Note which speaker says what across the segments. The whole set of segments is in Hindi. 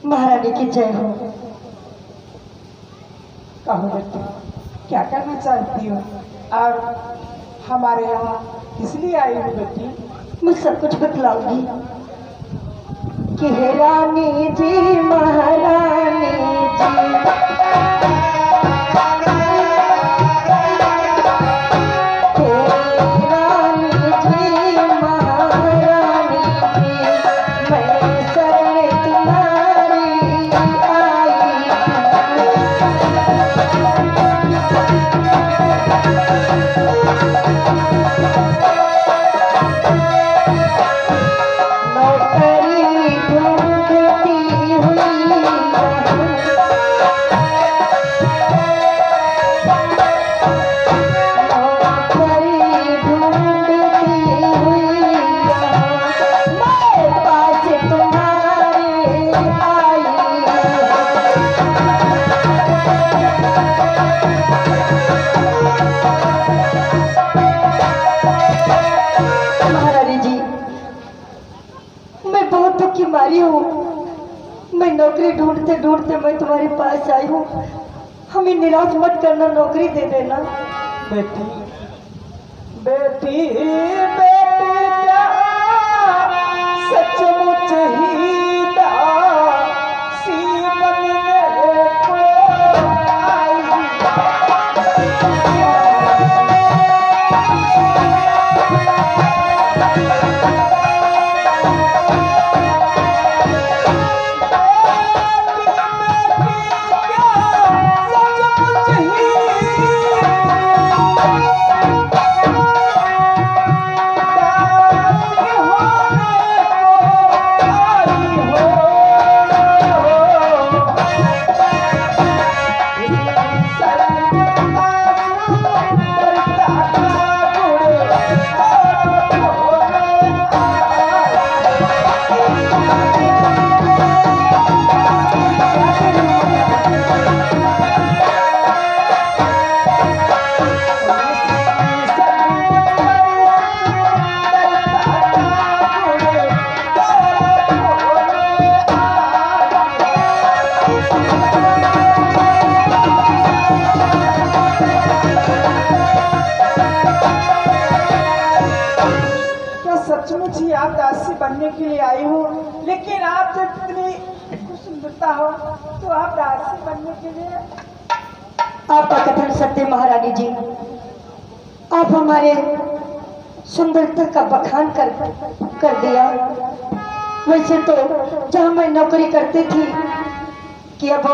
Speaker 1: महारानी की जय हो।
Speaker 2: कहो बेटी, क्या करना चाहती हो और हमारे यहाँ इसलिए आई हो बेटी?
Speaker 1: मैं सब कुछ बतलाऊंगी कि हे रानी जी महारानी जी, मैं नौकरी ढूंढते ढूंढते मैं तुम्हारे पास आई हूँ। हमें निराश मत करना, नौकरी दे देना।
Speaker 2: बेटी बेटी बेटी क्या सचमुच ही दासी बनने को आई। सचमुच ही आप दासी बनने के लिए आई हो, लेकिन आप जब इतनी सुंदरता हो तो आप दासी बनने के लिए?
Speaker 1: आपका कथन सत्य महारानी जी। आप हमारे सुंदरता का बखान कर दिया। वैसे तो जहाँ मैं नौकरी करती थी कि अब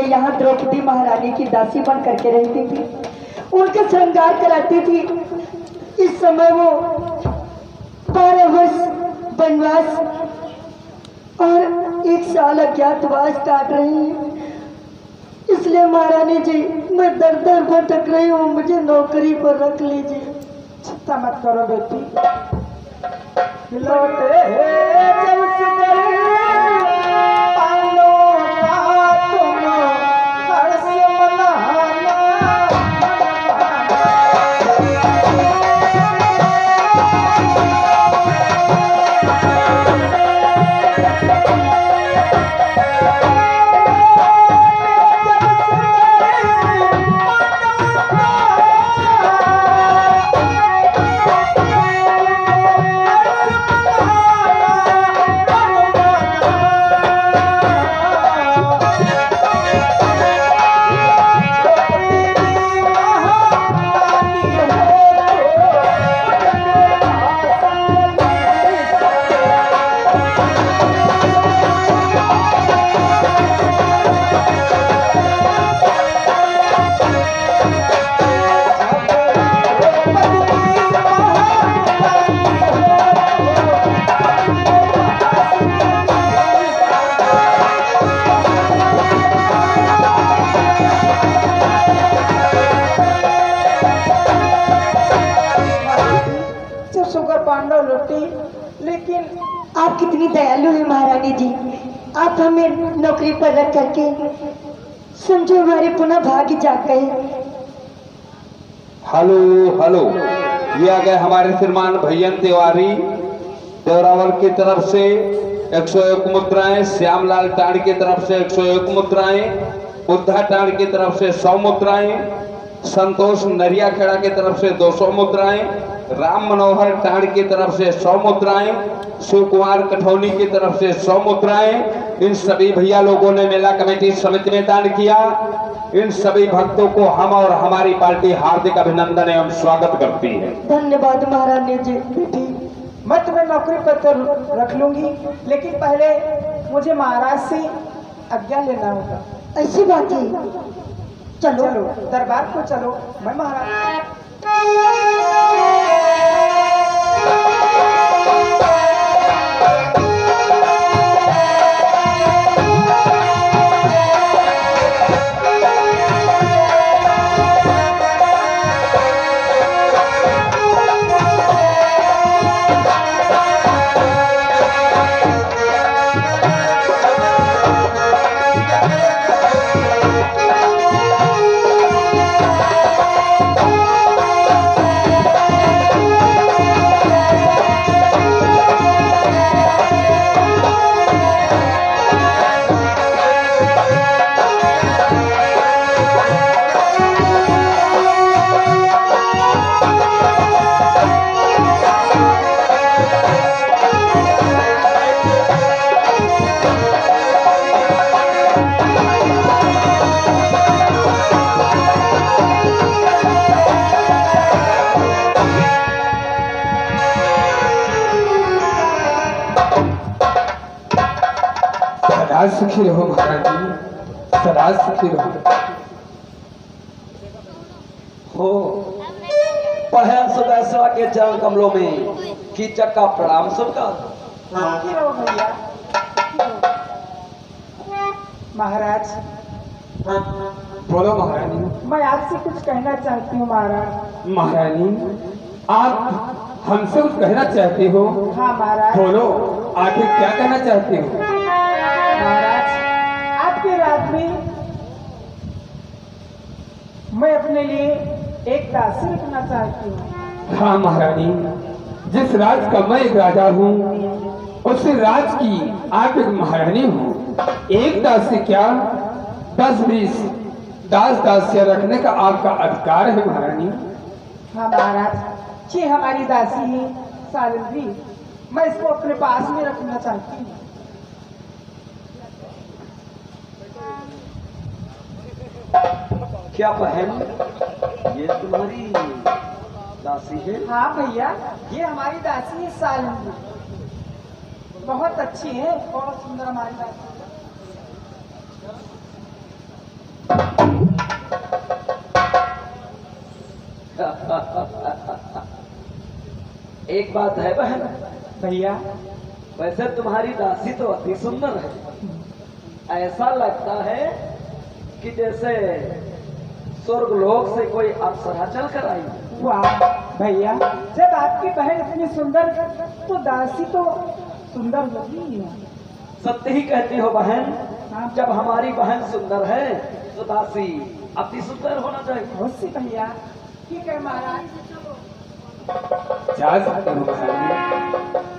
Speaker 1: यहाँ द्रौपदी महारानी की दासी बन करके रहती थी, उनके श्रृंगार कराती थी। इस समय वो 12 वर्ष वनवास और 1 साल अज्ञातवास काट रही है। इसलिए महारानी जी मैं दर दर भटक रही हूँ, मुझे नौकरी पर रख लीजिए।
Speaker 2: चिंता मत करो बेटी, लौटे जब से पांडव लौटे, लेकिन
Speaker 1: आप कितनी दयालु हैं महारानी जी। आप हमें नौकरी पर रख करके समझो हमारे पुनः भाग्य जाग गए।
Speaker 3: हेलो हेलो, ये आ गए हमारे श्रीमान भैयन तिवारी देवरावल की तरफ से 101 मुद्राएं, श्यामलाल टाण की तरफ से 101 मुद्राएं, बुद्धा टाण की तरफ से 100 मुद्राएं, संतोष नरिया खेड़ा की तरफ से 200 मुद्राएं, राम मनोहर टाण की तरफ से 100 मुद्राएं, शिव कुमार कठौनी की तरफ से 100 मुद्राएं। इन सभी भैया लोगों ने मेला कमेटी समिति में दान किया। इन सभी भक्तों को हम और हमारी पार्टी हार्दिक अभिनंदन एवं स्वागत करती है।
Speaker 1: धन्यवाद महारानी जी।
Speaker 2: बेटी, मैं तुम्हें नौकरी पर तो रख लूंगी, लेकिन पहले मुझे महाराज से आज्ञा लेना होगा।
Speaker 1: ऐसी बात है, चलो
Speaker 2: चलो दरबार को चलो, मैं महाराज।
Speaker 4: सदा सुखी रहो महाराज जी, सदा सुखी रहो।
Speaker 5: हो पढ़े सदा सेवा के चरण कमलों में कीचक का प्रणाम सबका।
Speaker 2: सुखी रहो भैया। महाराज,
Speaker 4: बोलो महारानी।
Speaker 2: मैं आपसे कुछ कहना चाहती हूँ महाराज।
Speaker 4: महारानी, आप हमसे कुछ कहना चाहती हो?
Speaker 2: हाँ महाराज।
Speaker 4: बोलो, आखिर क्या कहना चाहती हो?
Speaker 2: महाराज, आपके राज में मैं अपने लिए एक दासी रखना चाहती हूँ।
Speaker 4: हाँ महारानी, जिस राज का मैं एक राजा हूँ, उस राज की आप एक महारानी हो। एक दासी क्या, 10-20 दास दासियां रखने का आपका अधिकार है महारानी।
Speaker 2: हाँ महाराज, ये हमारी दासी है सावित्री, मैं इसको अपने पास में रखना चाहती हूँ।
Speaker 5: क्या बहन, ये तुम्हारी दासी है?
Speaker 2: हाँ भैया, ये हमारी दासी है सावित्री, बहुत अच्छी है, बहुत सुंदर हमारी दासी है।
Speaker 5: एक बात है बहन
Speaker 2: भैया,
Speaker 5: वैसे तुम्हारी दासी तो अति सुंदर है। ऐसा लगता है कि जैसे स्वर्गलोक से कोई अप्सरा चल कर आई।
Speaker 2: वाह भैया, जब आपकी बहन इतनी सुंदर तो दासी तो सुंदर होगी ही है।
Speaker 5: सत्य ही कहती हो बहन,
Speaker 2: हाँ।
Speaker 5: जब हमारी बहन सुंदर है तो दासी अति सुंदर होना चाहिए।
Speaker 2: अवश्य भैया। ठीक है महाराज।
Speaker 4: जा सकते हो महारानी।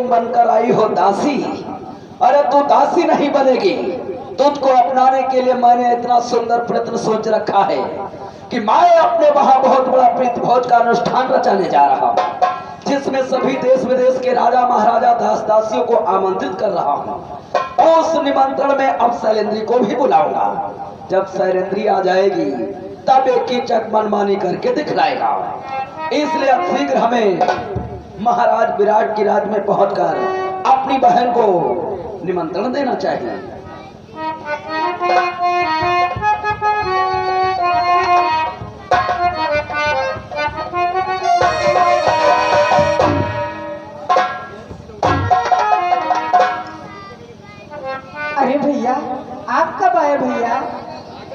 Speaker 5: तुम बनकर आई हो दासी। अरे तू दासी नहीं बनेगी, तुझको अपनाने के लिए मैंने इतना सुंदर प्रयत्न सोच रखा है कि मैं अपने वहां बहुत बड़ा प्रीति भोज का अनुष्ठान रचाने जा रहा हूँ, जिसमें सभी देश विदेश के राजा महाराजा दास दासियों को आमंत्रित कर रहा हूँ। उस निमंत्रण में अब शैलेंद्री को भी बुलाऊंगा। जब शैलेंद्री आ जाएगी तब एक कीचक मनमानी करके दिखलाएगा। इसलिए अब शीघ्र हमें महाराज विराट की राज में पहुंचकर अपनी बहन को निमंत्रण देना चाहिए।
Speaker 2: अरे भैया, आप कब आए भैया?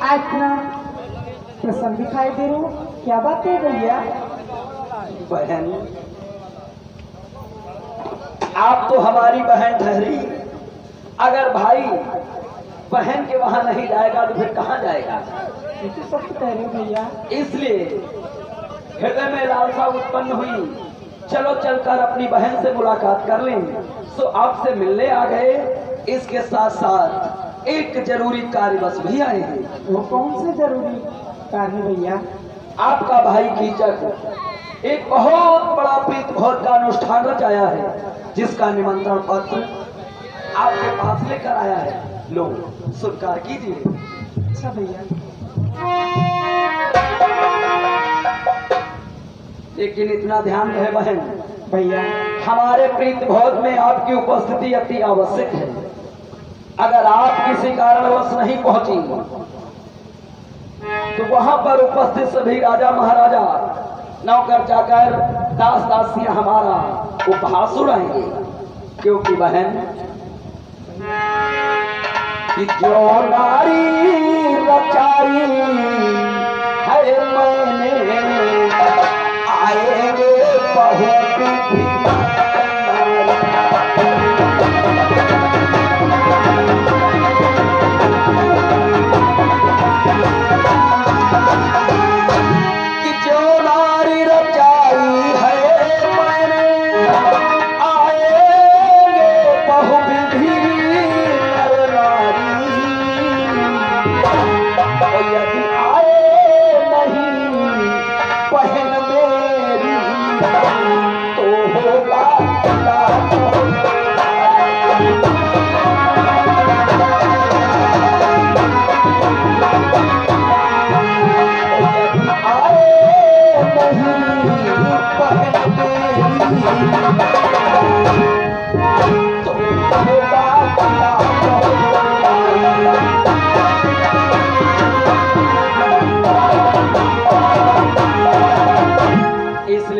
Speaker 2: आज इतना प्रसन्न दिखाई दे रहे हो, क्या बात है भैया?
Speaker 5: बहन, आप तो हमारी बहन ठहरी, अगर भाई बहन के वहां नहीं जाएगा तो फिर कहां जाएगा?
Speaker 2: ये तो सब कह रहे हो भैया।
Speaker 5: इसलिए हृदय में लालसा उत्पन्न हुई, चलो चलकर अपनी बहन से मुलाकात कर लें। सो आपसे मिलने आ गए, इसके साथ साथ एक जरूरी कार्यवश भी आए हैं।
Speaker 2: वो कौन से जरूरी कार्य भैया?
Speaker 5: आपका भाई कीचक एक बहुत बड़ा प्रीति भोज का अनुष्ठान रचाया है, जिसका निमंत्रण पत्र आपके पास लेकर आया है। लो स्वीकार कीजिए।
Speaker 2: अच्छा भैया।
Speaker 5: लेकिन इतना ध्यान रहे बहन,
Speaker 2: भैया
Speaker 5: हमारे प्रीति भोज में आपकी उपस्थिति अति आवश्यक है। अगर आप किसी कारणवश नहीं पहुंची तो वहां पर उपस्थित सभी राजा महाराजा, नौकर चाकर, दास दासियां हमारा उपहास उड़ाएंगे। क्योंकि बहन, कि जो नारी रचाई है मैंने, आएंगे बहु विधि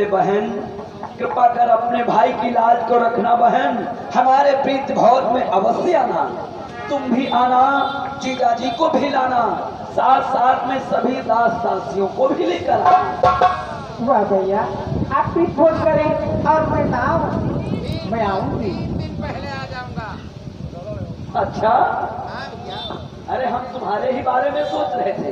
Speaker 5: बहन, कृपा कर अपने भाई की लाज को रखना बहन। हमारे प्रीति भोज में अवश्य आना, तुम भी आना, जीजा जी को भी लाना, साथ साथ में सभी दास दासियों को भी लेकर आना।
Speaker 2: वाह भैया, आप प्रीति भोज करें और मैं ना आऊं? मैं आऊंगी।
Speaker 6: पहले आ जाऊंगा।
Speaker 5: अच्छा,
Speaker 6: क्या?
Speaker 5: अरे हम तुम्हारे ही बारे में सोच रहे थे,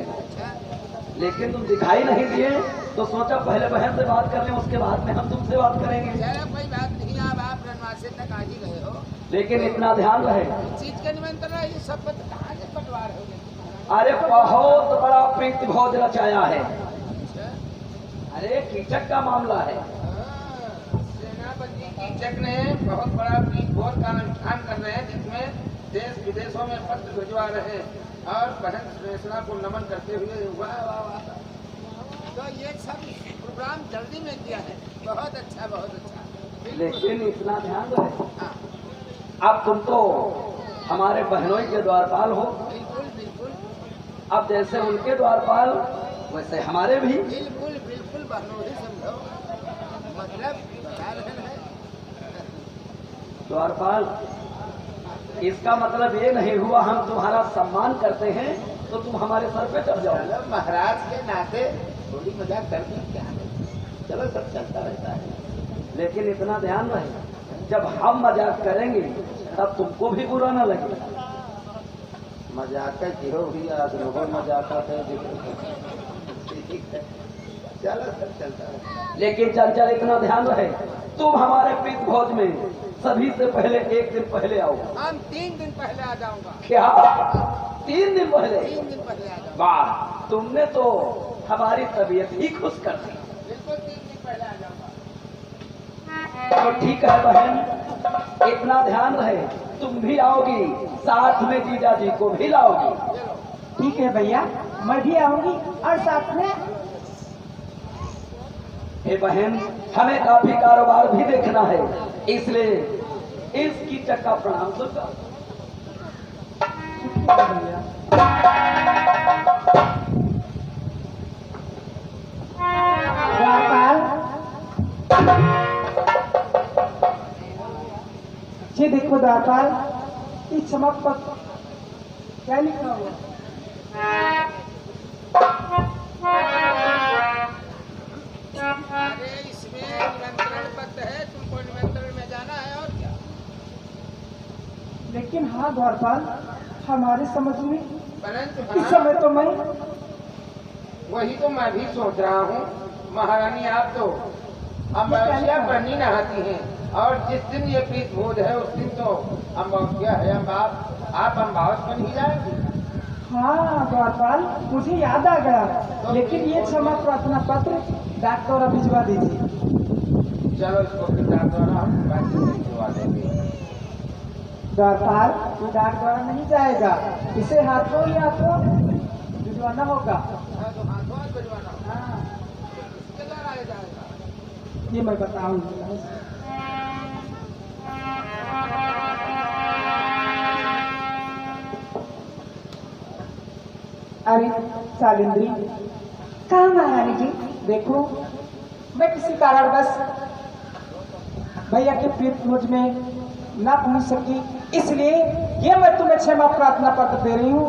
Speaker 5: लेकिन तुम दिखाई नहीं दिए तो सोचा पहले बहन से बात कर लें, उसके बाद में हम तुमसे बात करेंगे।
Speaker 6: चलो कोई बात नहीं, अब आप रणवासी तक आ ही गए हो।
Speaker 5: लेकिन इतना ध्यान रहे,
Speaker 6: चीज का निमंत्रण है, ये सब कहाँ से बंटवार हो गए?
Speaker 5: अरे बहुत बड़ा प्रीति भोज रचाया है। अरे कीचक का मामला है।
Speaker 6: सेनापति कीचक ने बहुत बड़ा प्रीति भोज का अनुष्ठान कर रहे हैं, जिसमें देश विदेशों में पत्र भिजवा रहे हैं और बहन श्रेष्ठा को नमन करते हुए वाह वाह वाह। तो ये सब प्रोग्राम जल्दी में किया है, बहुत अच्छा बहुत अच्छा।
Speaker 5: लेकिन इतना ध्यान रहे,
Speaker 6: हाँ,
Speaker 5: अब तुम तो हमारे बहनों के द्वारपाल हो,
Speaker 6: बिल्कुल बिल्कुल
Speaker 5: अब जैसे उनके द्वारपाल वैसे हमारे भी।
Speaker 6: बिल्कुल बिल्कुल बहनों ही समझो, मतलब बता रहे हैं।
Speaker 5: द्वारपाल, इसका मतलब ये नहीं हुआ हम तुम्हारा सम्मान करते हैं तो तुम हमारे सर पे चढ़ जाओ।
Speaker 6: चलो महाराज के नाते थोड़ी मजाक कर दी, क्या है? चलो सब चलता रहता है।
Speaker 5: लेकिन इतना ध्यान रहे, जब हम मजाक करेंगे तब तुमको भी बुरा न लगे।
Speaker 6: मजाक गिरो भी आज लोगों मजाक है, ठीक है, चलो सब चलता है।
Speaker 5: लेकिन चल चल इतना ध्यान रहे, तुम हमारे प्रीत भोज में सभी से पहले एक दिन पहले आऊंगा।
Speaker 6: हम 3 दिन पहले आ जाऊंगा।
Speaker 5: क्या 3 दिन पहले?
Speaker 6: 3 दिन पहले आ जाऊंगा।
Speaker 5: वाह, तुमने तो हमारी तबीयत ही खुश कर दी।
Speaker 6: बिल्कुल 3 दिन पहले आ जाऊंगा।
Speaker 5: तो ठीक है बहन, इतना ध्यान रहे, तुम भी आओगी, साथ में जीजा जी को भी लाओगी।
Speaker 2: ठीक है भैया, मैं भी आऊंगी और साथ में।
Speaker 5: हे बहन, हमें काफी कारोबार भी देखना है, इसलिए इसकी चक्का प्रणाम दूंगा।
Speaker 2: द्वारपाल जी, देखो द्वारपाल, इस चमक पर क्या लिखा हुआ?
Speaker 6: अरे इसमें निमंत्रण पत्र है, तुमको निमंत्रण में जाना है और क्या।
Speaker 2: लेकिन हाँ द्वारपाल, हमारे समझ में
Speaker 6: परंतु
Speaker 2: इस समय तो मैं
Speaker 6: वही तो मैं भी सोच रहा हूँ महारानी, आप तो अमावस्या पर नहीं नहाती हैं, और जिस दिन ये प्रीत भोज है उस दिन तो अमावस्या है। अब आप अमावस पर नहीं जाएंगी।
Speaker 2: हाँ द्वारपाल, मुझे याद आ गया, लेकिन ये क्षमा प्रार्थना पत्र डाक द्वारा भिजवा दीजिए।
Speaker 6: चलो इसको फिर डाक द्वारा हम भिजवा देंगे।
Speaker 2: द्वारपाल, ये डाक द्वारा नहीं जाएगा, इसे हाथों ही हाथों भिजवाना होगा।
Speaker 6: हाँ, तो हाथों हाथ भिजवाना होगा।
Speaker 2: हाँ,
Speaker 6: किसके द्वारा आया जाएगा?
Speaker 2: ये मैं बताऊंगा। अरे सालिंद्री,
Speaker 1: कहा महारानी जी?
Speaker 2: देखो, मैं किसी कारणवश भैया के प्रीत भोज में ना पहुंच सकी, इसलिए ये मैं तुम्हें क्षमा प्रार्थना पत्र दे रही हूँ।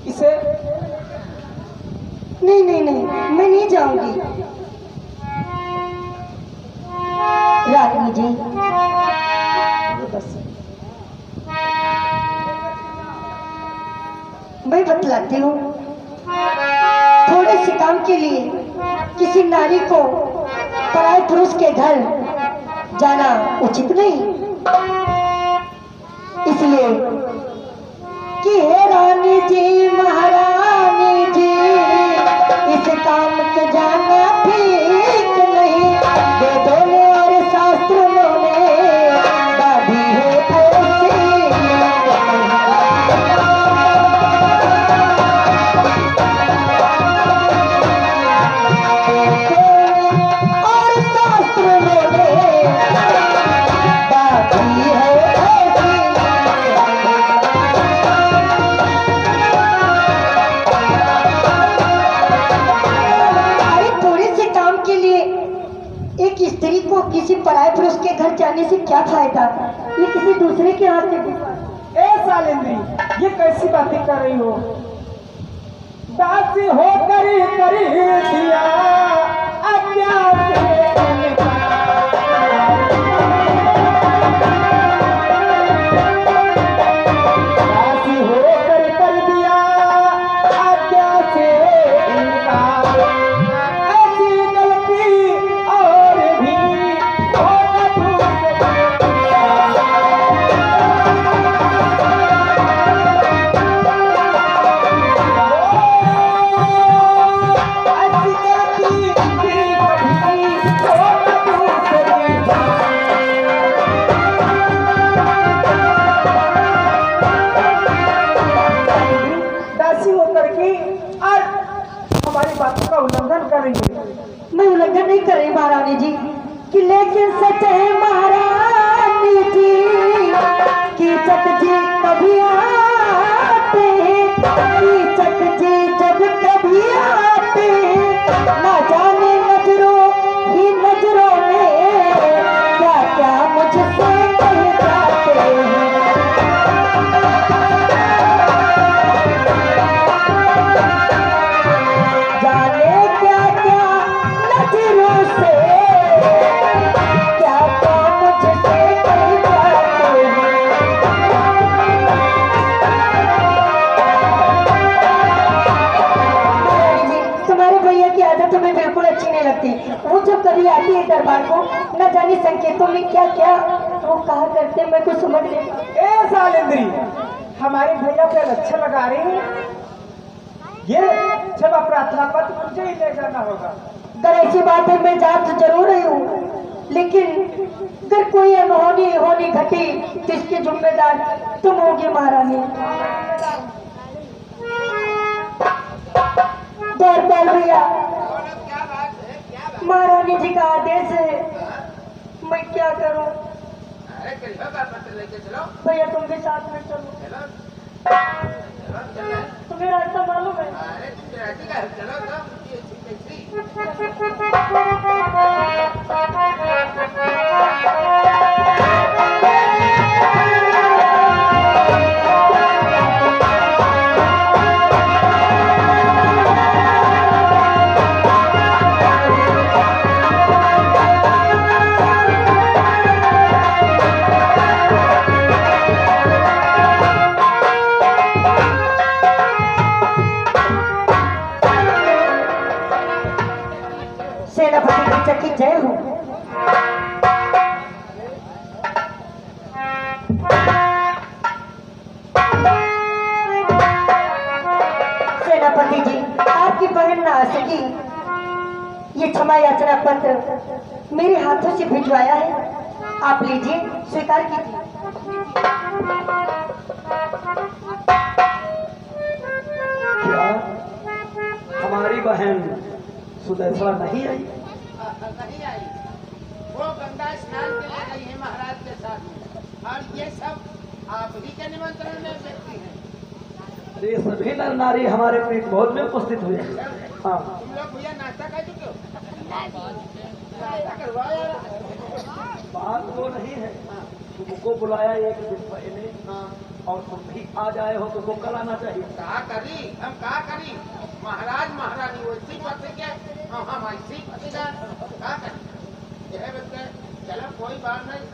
Speaker 2: इसे
Speaker 1: नहीं नहीं नहीं, मैं नहीं जाऊंगी। रानी जी, मैं बतलाती हूँ, थोड़े से काम के लिए किसी नारी को पराये पुरुष के घर जाना उचित नहीं, इसलिए कि हे रानी जी, महारानी जी, इस काम के जाना ठीक नहीं। वेदों ने और शास्त्रों ने बाधी है ऐसी। और शास्त्रों ने बाधी है ऐसी। अरे थोड़े से काम के लिए एक स्त्री को किसी पराये पुरुष के घर जाने से क्या फायदा? ये किसी दूसरे के हाथ में।
Speaker 2: ए सालिंद्री, ये कैसी बातें कर रही हो? दासी होकर कर दिया अज्ञात दासी होकर कर दिया अज्ञात से इनकार। ऐसी गलती और भी होगा तुमसे। दासी होकर के आज हमारी बातों का उल्लंघन कर रही है।
Speaker 1: मैं उल्लंघन नहीं कर रही महारानी जी, कि लेकिन सच है महारानी जी कि चक जी कभी आते हैं, कि चक जी जब कभी आते हैं, ना जाने नजरों ही नजरों में क्या क्या मुझसे कह जाते हैं। जाने क्या क्या नजरों से क्या क्या मुझसे कह जाते हैं। तुम्हारे भैया की आदत हमें बिल्कुल अच्छी नहीं लगती। वो जब कभी आती है दरबार को, न जाने संकेतों में क्या क्या वो कहा करते मैं कुछ समझ नहीं पाती।
Speaker 2: ए सालिंद्री, हमारे भैया पे लच्छा लगा रही है। ये क्षमा प्रार्थना पत्र मुझे ही ले जाना होगा।
Speaker 1: अगर ऐसी बात है मैं जा तो जरूर रही हूँ, लेकिन अगर कोई अनहोनी होनी घटी तो इसकी जिम्मेदार तुम होगी महारानी। द्वारपाल भैया,
Speaker 6: क्या बात है, क्या बात
Speaker 1: महारानी जी का आदेश है, मैं क्या करूं?
Speaker 6: अरे कहियो का पत्र लेके चलो।
Speaker 1: भैया तुम भी साथ में चलो,
Speaker 6: चलो चलो चलो।
Speaker 1: तुम्हें रास्ता मालूम है?
Speaker 6: अरे तुम राजी का चलो तो मुझे ऐसी
Speaker 1: सेनापति की चक्की जय हो। सेनापति जी, आपकी बहन ना आ सकी, ये क्षमा याचना पत्र मेरे हाथों से भिजवाया है, आप लीजिए, स्वीकार कीजिए।
Speaker 5: क्या हमारी बहन सुदैसला नहीं आई?
Speaker 6: नहीं आई। वो गंगा स्नान के लिए गई है महाराज के साथ में, और ये सब आप ही के निमंत्रण में व्यक्ति हैं।
Speaker 5: अरे सभी नर नारी हमारे प्रीत भोज में उपस्थित हुए। हाँ,
Speaker 6: तुम लोग भैया नाश्ता कर चुके हो? नाश्ता करवाओ यार।
Speaker 5: बात वो नहीं है, तुमको बुलाया एक दिन पहले और तुम भी आ जाए हो, तुमको कल आना चाहिए।
Speaker 6: कहा करी, हम कहा करी, महाराज महारानी वैसी पति के हम ऐसी पतिदार कहा करी। यह बच्चे चलो कोई बात नहीं,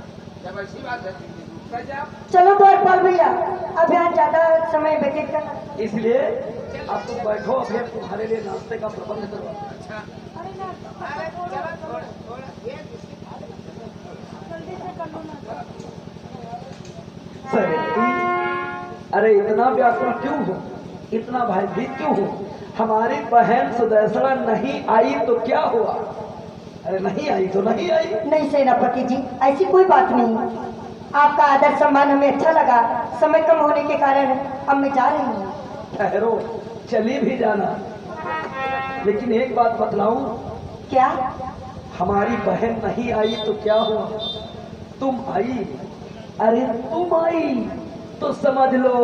Speaker 6: जब ऐसी बात है कर जाओ।
Speaker 1: चलो द्वारपाल भैया, अब यहाँ ज्यादा समय व्यतीत करना।
Speaker 5: इसलिए अब तुम बैठो, अभी तुम्हारे लिए नाश्ते का प्रबंध करो।
Speaker 6: अच्छा अरे चलो थोड़ा थोड़ा ये बिस्किट खा लो।
Speaker 1: जल्दी से कर लो ना।
Speaker 5: सर, अरे इतना व्याकुल क्यों हो, इतना भयभीत क्यों हो? हमारी बहन सुदैसला नहीं आई तो क्या हुआ? अरे नहीं आई तो नहीं आई।
Speaker 1: नहीं सेनापति जी, ऐसी कोई बात नहीं। आपका आदर सम्मान हमें अच्छा लगा, समय कम होने के कारण अब मैं जा रही हूँ।
Speaker 5: ठहरो, चली भी जाना, लेकिन एक बात बतलाऊं,
Speaker 1: क्या?
Speaker 5: हमारी बहन नहीं आई तो क्या हुआ? तुम आई, अरे तुम आई तो समझ लो।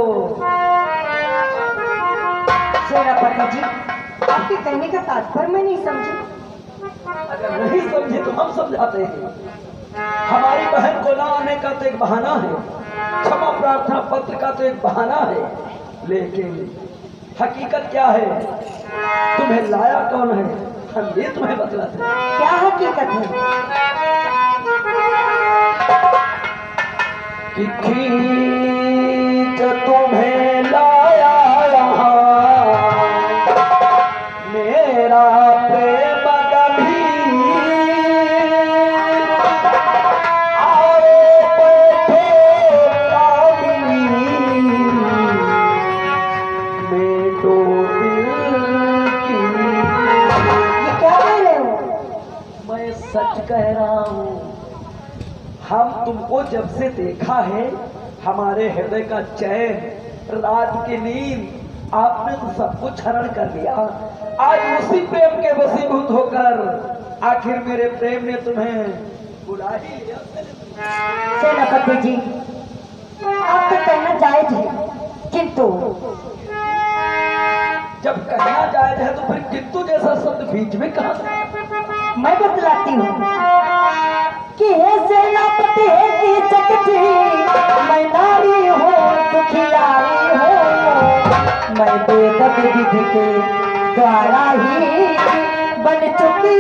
Speaker 1: सेनापति जी, आपके कहने का तात्पर्य मैं नहीं समझी।
Speaker 5: अगर नहीं समझे तो हम समझाते हैं। हमारी बहन को ना आने का तो एक बहाना है, क्षमा प्रार्थना पत्र का तो एक बहाना है, लेकिन हकीकत क्या है? तुम्हें लाया कौन है, हम ये तुम्हें बतलाते हैं।
Speaker 1: क्या हकीकत है?
Speaker 5: कि खींच तुम्हें लाया यहाँ, मेरा प्रेम गंभीर, आओ बैठो कामिनी, मेटो दिल की।
Speaker 1: ये क्या कह रहे हो?
Speaker 5: मैं सच कह रहा हूँ, हम तुमको जब से देखा है, हमारे हृदय का चैन, रात की नींद, आपने तो सब कुछ हरण कर लिया। आज उसी प्रेम के वशीभूत होकर आखिर मेरे प्रेम ने तुम्हें बुला ही लिया।
Speaker 1: सेनापति जी, आपका कहना जायज है, किंतु
Speaker 5: जब कहना जायज है तो फिर किंतु जैसा शब्द बीच में कहा था?
Speaker 1: मैं बतलाती हूँ कि हे सेनापति है की चकती, मैं नारी हो दुखियारी हो, मैं बेदब विधि के द्वारा ही बन चुकी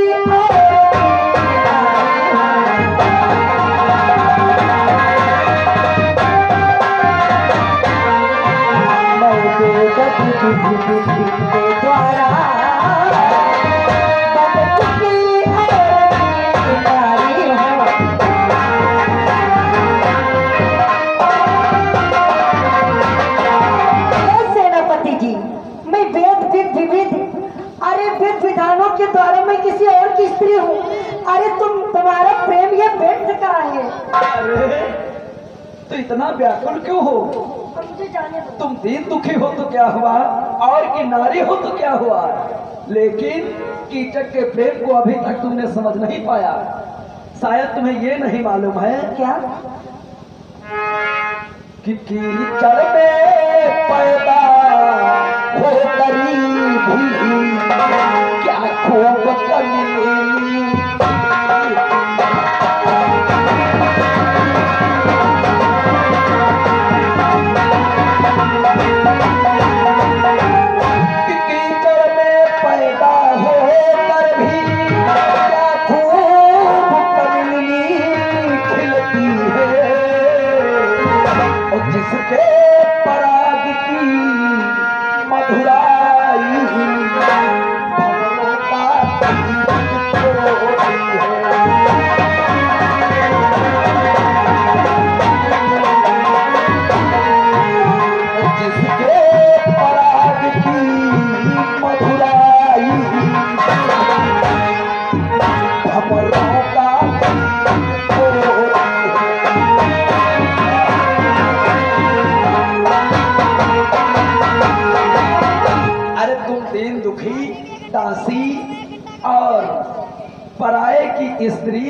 Speaker 1: मैं बेदब विधि के द्वारा बन चुकी नारी हो। तुम्हारा प्रेम ये व्यक्त का है।
Speaker 5: अरे तो इतना व्याकुल क्यों हो?
Speaker 1: मुझे जाने दो।
Speaker 5: तुम दीन दुखी हो तो क्या हुआ, और की नारी हो तो क्या हुआ, लेकिन कीचक के प्रेम को अभी तक तुमने समझ नहीं पाया। शायद तुम्हें ये नहीं मालूम है
Speaker 1: क्या
Speaker 5: कि कीचड़ में पैदा हो करी भी क्या खूब कमीनी। कीचड़ में पैदा हो कर भी क्या खूब कमीनी खिलती है, और जिसके पराग की मधुराई भंवरों का दीप होती है। जिसके पराग की मधुराई भंवरों का दीप होती है। अरे तुम दीन दुखी, दासी और पराये की स्त्री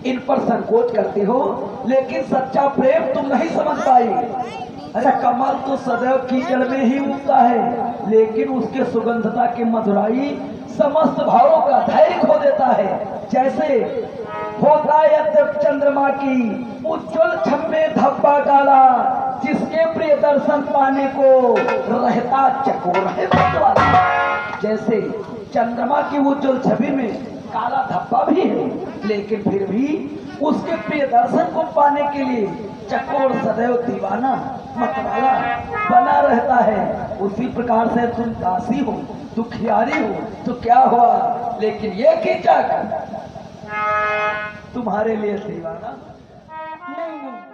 Speaker 5: इन पर संकोच करती हो, लेकिन सच्चा प्रेम तुम नहीं समझ पाई। अरे कमल तो सदैव कीचड़ में ही उगता है, लेकिन उसके सुगंधता की मधुराई समस्त भावों का धैर्य खो देता है। जैसे होता यद्यप चंद्रमा की उज्जवल छब में धब्बा डाला, जिसके प्रिय दर्शन पाने को रहता चकोर है मतवाला। जैसे चंद्रमा की उज्जवल छवि में काला धब्बा भी है, लेकिन फिर भी उसके प्रिय दर्शन को पाने के लिए चकोर सदैव दीवाना मतवाला बना रहता है। उसी प्रकार से तुम दासी हो, दुखियारी हो तो क्या हुआ, लेकिन ये कीचक तुम्हारे लिए दीवाना
Speaker 1: नहीं नहीं